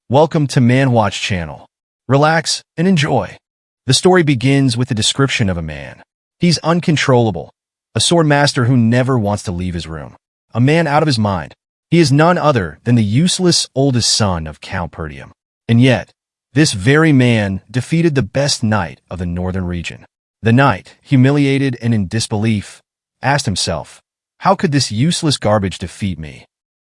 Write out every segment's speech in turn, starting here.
Welcome to Manhwa's channel. Relax and enjoy. The story begins with the description of a man. He's uncontrollable, a sword master who never wants to leave his room, a man out of his mind. He is none other than the useless oldest son of Count Perdium. And yet, this very man defeated the best knight of the northern region. The knight, humiliated and in disbelief, asked himself, how could this useless garbage defeat me?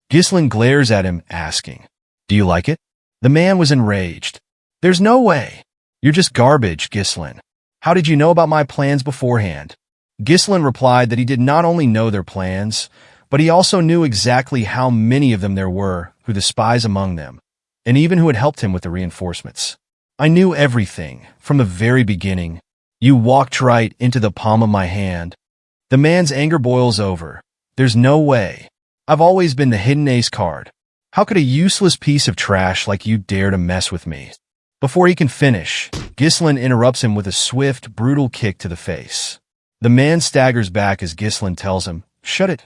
Ghislain glares at him, asking, do you like it? The man was enraged. There's no way. You're just garbage, Ghislain. How did you know about my plans beforehand? Ghislain replied that he did not only know their plans, but he also knew exactly how many of them there were, who the spies among them, and even who had helped him with the reinforcements. I knew everything, from the very beginning. You walked right into the palm of my hand. The man's anger boils over. There's no way. I've always been the hidden ace card. How could a useless piece of trash like you dare to mess with me? Before he can finish, Ghislain interrupts him with a swift, brutal kick to the face. The man staggers back as Ghislain tells him, shut it.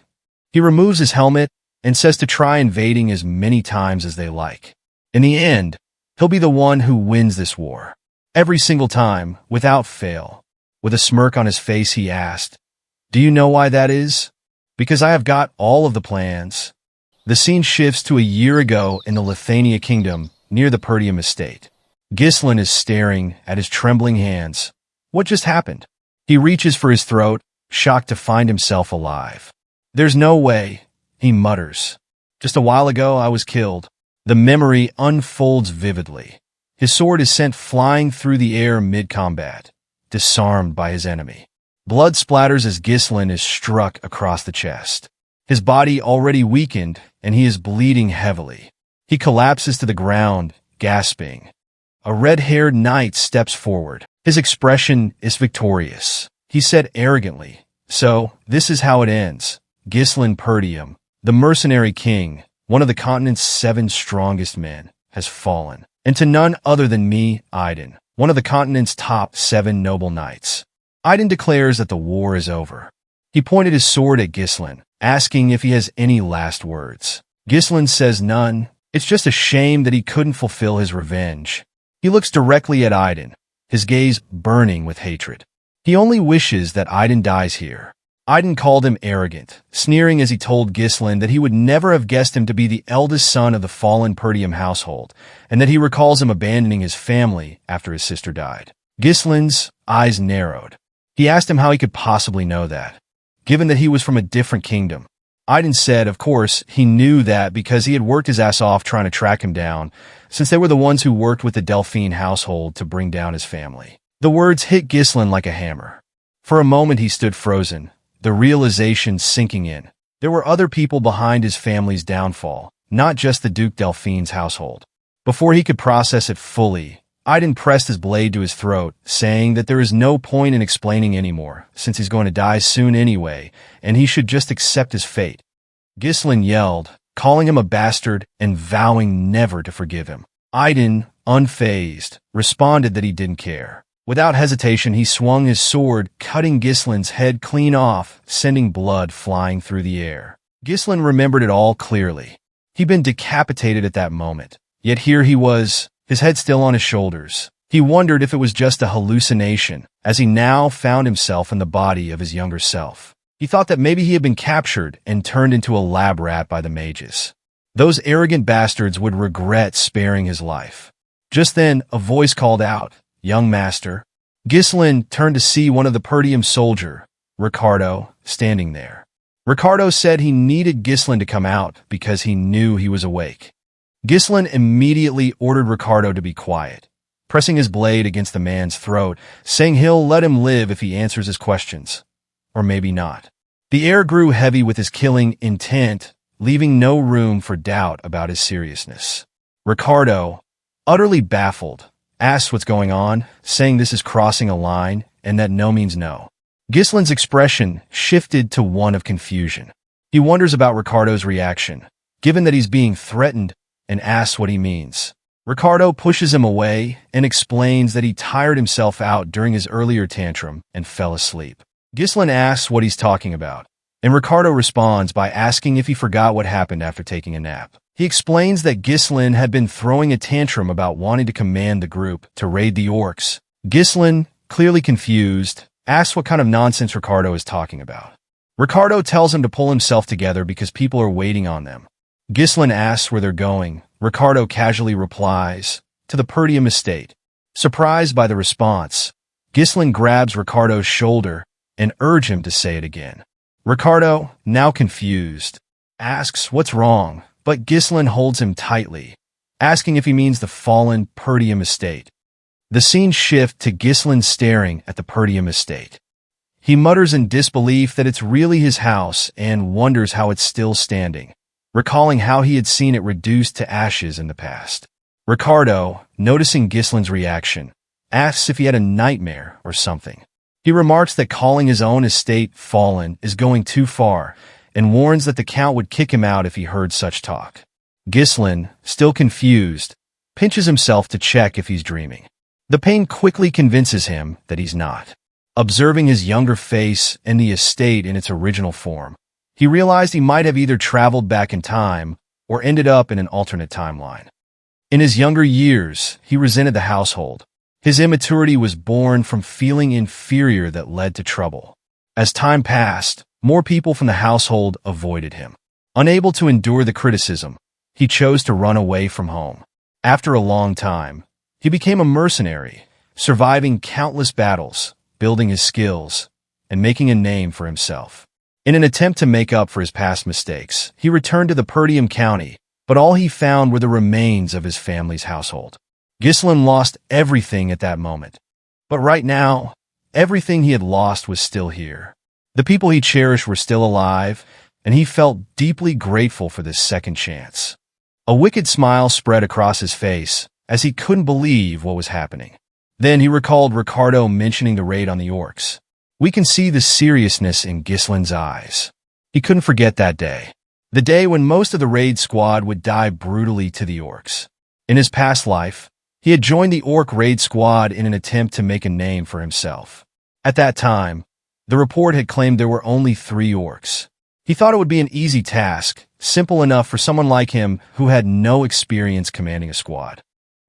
He removes his helmet and says to try invading as many times as they like. In the end, he'll be the one who wins this war. Every single time, without fail. With a smirk on his face, he asked, do you know why that is? Because I have got all of the plans. The scene shifts to a year ago in the Lithuania kingdom, near the Perdium estate. Ghislain is staring at his trembling hands. What just happened? He reaches for his throat, shocked to find himself alive. There's no way, he mutters. Just a while ago, I was killed. The memory unfolds vividly. His sword is sent flying through the air mid-combat, disarmed by his enemy. Blood splatters as Ghislain is struck across the chest. His body already weakened, and he is bleeding heavily. He collapses to the ground, gasping. A red-haired knight steps forward. His expression is victorious. He said arrogantly, so, this is how it ends. Ghislain Perdium, the mercenary king, one of the continent's 7 strongest men, has fallen. And to none other than me, Aiden, one of the continent's top 7 noble knights. Aiden declares that the war is over. He pointed his sword at Ghislain, asking if he has any last words. Ghislain says none. It's just a shame that he couldn't fulfill his revenge. He looks directly at Aiden, his gaze burning with hatred. He only wishes that Aiden dies here. Aiden called him arrogant, sneering as he told Ghislain that he would never have guessed him to be the eldest son of the fallen Perdium household, and that he recalls him abandoning his family after his sister died. Ghislain's eyes narrowed. He asked him how he could possibly know that, given that he was from a different kingdom. Aiden said, of course, he knew that because he had worked his ass off trying to track him down, since they were the ones who worked with the Delphine household to bring down his family. The words hit Ghislain like a hammer. For a moment he stood frozen, the realization sinking in. There were other people behind his family's downfall, not just the Duke Delphine's household. Before he could process it fully, Aiden pressed his blade to his throat, saying that there is no point in explaining anymore, since he's going to die soon anyway, and he should just accept his fate. Ghislain yelled, calling him a bastard and vowing never to forgive him. Aiden, unfazed, responded that he didn't care. Without hesitation, he swung his sword, cutting Ghislain's head clean off, sending blood flying through the air. Ghislain remembered it all clearly. He'd been decapitated at that moment, yet here he was, his head still on his shoulders. He wondered if it was just a hallucination, as he now found himself in the body of his younger self. He thought that maybe he had been captured and turned into a lab rat by the mages. Those arrogant bastards would regret sparing his life. Just then, a voice called out, young master. Ghislain turned to see one of the Perdium soldier, Ricardo, standing there. Ricardo said he needed Ghislain to come out because he knew he was awake. Ghislain immediately ordered Ricardo to be quiet, pressing his blade against the man's throat, saying he'll let him live if he answers his questions. Or maybe not. The air grew heavy with his killing intent, leaving no room for doubt about his seriousness. Ricardo, utterly baffled, asks what's going on, saying this is crossing a line and that no means no. Ghislain's expression shifted to one of confusion. He wonders about Ricardo's reaction, given that he's being threatened, and asks what he means. Ricardo pushes him away and explains that he tired himself out during his earlier tantrum and fell asleep. Ghislain asks what he's talking about, and Ricardo responds by asking if he forgot what happened after taking a nap. He explains that Ghislain had been throwing a tantrum about wanting to command the group to raid the orcs. Ghislain, clearly confused, asks what kind of nonsense Ricardo is talking about. Ricardo tells him to pull himself together because people are waiting on them. Ghislain asks where they're going. Ricardo casually replies, to the Perdium estate. Surprised by the response, Ghislain grabs Ricardo's shoulder and urges him to say it again. Ricardo, now confused, asks what's wrong, but Ghislain holds him tightly, asking if he means the fallen Perdium estate. The scene shifts to Ghislain staring at the Perdium estate. He mutters in disbelief that it's really his house and wonders how it's still standing, recalling how he had seen it reduced to ashes in the past. Ricardo, noticing Ghislain's reaction, asks if he had a nightmare or something. He remarks that calling his own estate fallen is going too far and warns that the Count would kick him out if he heard such talk. Ghislain, still confused, pinches himself to check if he's dreaming. The pain quickly convinces him that he's not. Observing his younger face and the estate in its original form, he realized he might have either traveled back in time or ended up in an alternate timeline. In his younger years, he resented the household. His immaturity was born from feeling inferior that led to trouble. As time passed, more people from the household avoided him. Unable to endure the criticism, he chose to run away from home. After a long time, he became a mercenary, surviving countless battles, building his skills, and making a name for himself. In an attempt to make up for his past mistakes, he returned to the Perdium County, but all he found were the remains of his family's household. Ghislain lost everything at that moment. But right now, everything he had lost was still here. The people he cherished were still alive, and he felt deeply grateful for this second chance. A wicked smile spread across his face as he couldn't believe what was happening. Then he recalled Ricardo mentioning the raid on the orcs. We can see the seriousness in Ghislain's eyes. He couldn't forget that day. The day when most of the raid squad would die brutally to the orcs. In his past life, he had joined the orc raid squad in an attempt to make a name for himself. At that time, the report had claimed there were only 3 orcs. He thought it would be an easy task, simple enough for someone like him who had no experience commanding a squad.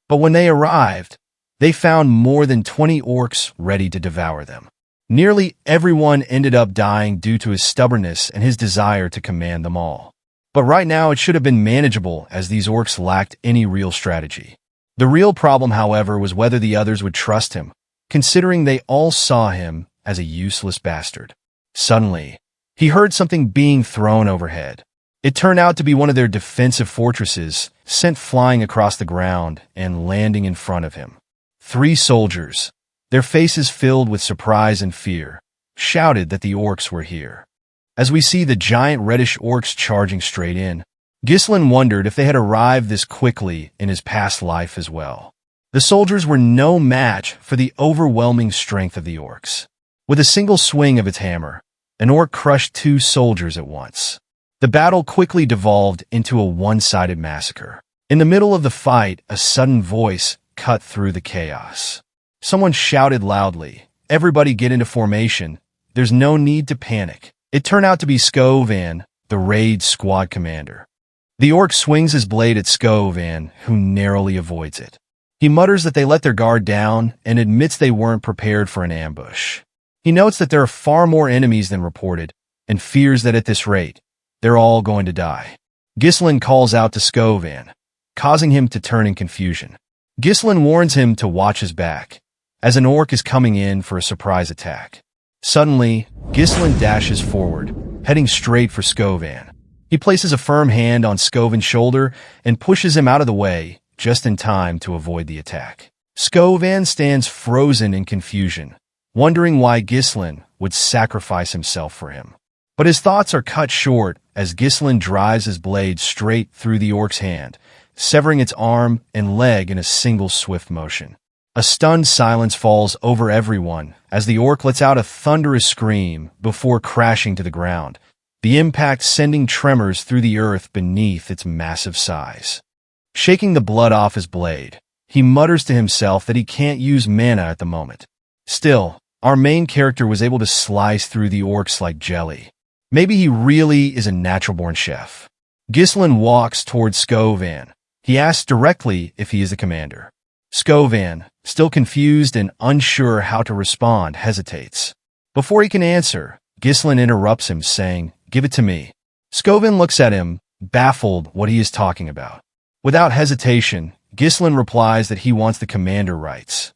But when they arrived, they found more than 20 orcs ready to devour them. Nearly everyone ended up dying due to his stubbornness and his desire to command them all. But right now it should have been manageable as these orcs lacked any real strategy. The real problem, however, was whether the others would trust him, considering they all saw him as a useless bastard. Suddenly, he heard something being thrown overhead. It turned out to be one of their defensive fortresses, sent flying across the ground and landing in front of him. 3 soldiers, their faces filled with surprise and fear, shouted that the orcs were here. As we see the giant reddish orcs charging straight in, Ghislain wondered if they had arrived this quickly in his past life as well. The soldiers were no match for the overwhelming strength of the orcs. With a single swing of its hammer, an orc crushed 2 soldiers at once. The battle quickly devolved into a one-sided massacre. In the middle of the fight, a sudden voice cut through the chaos. Someone shouted loudly, "Everybody get into formation. There's no need to panic." It turned out to be Skovan, the raid squad commander. The orc swings his blade at Skovan, who narrowly avoids it. He mutters that they let their guard down and admits they weren't prepared for an ambush. He notes that there are far more enemies than reported and fears that at this rate, they're all going to die. Ghislain calls out to Skovan, causing him to turn in confusion. Ghislain warns him to watch his back, as an orc is coming in for a surprise attack. Suddenly, Ghislain dashes forward, heading straight for Skovan. He places a firm hand on Skovan's shoulder and pushes him out of the way, just in time to avoid the attack. Skovan stands frozen in confusion, wondering why Ghislain would sacrifice himself for him. But his thoughts are cut short as Ghislain drives his blade straight through the orc's hand, severing its arm and leg in a single swift motion. A stunned silence falls over everyone as the orc lets out a thunderous scream before crashing to the ground, the impact sending tremors through the earth beneath its massive size. Shaking the blood off his blade, he mutters to himself that he can't use mana at the moment. Still, our main character was able to slice through the orcs like jelly. Maybe he really is a natural-born chef. Ghislain walks towards Skovan. He asks directly if he is the commander. Skovan, still confused and unsure how to respond, hesitates. Before he can answer, Ghislain interrupts him, saying, "Give it to me." Skovan looks at him, baffled what he is talking about. Without hesitation, Ghislain replies that he wants the commander rights.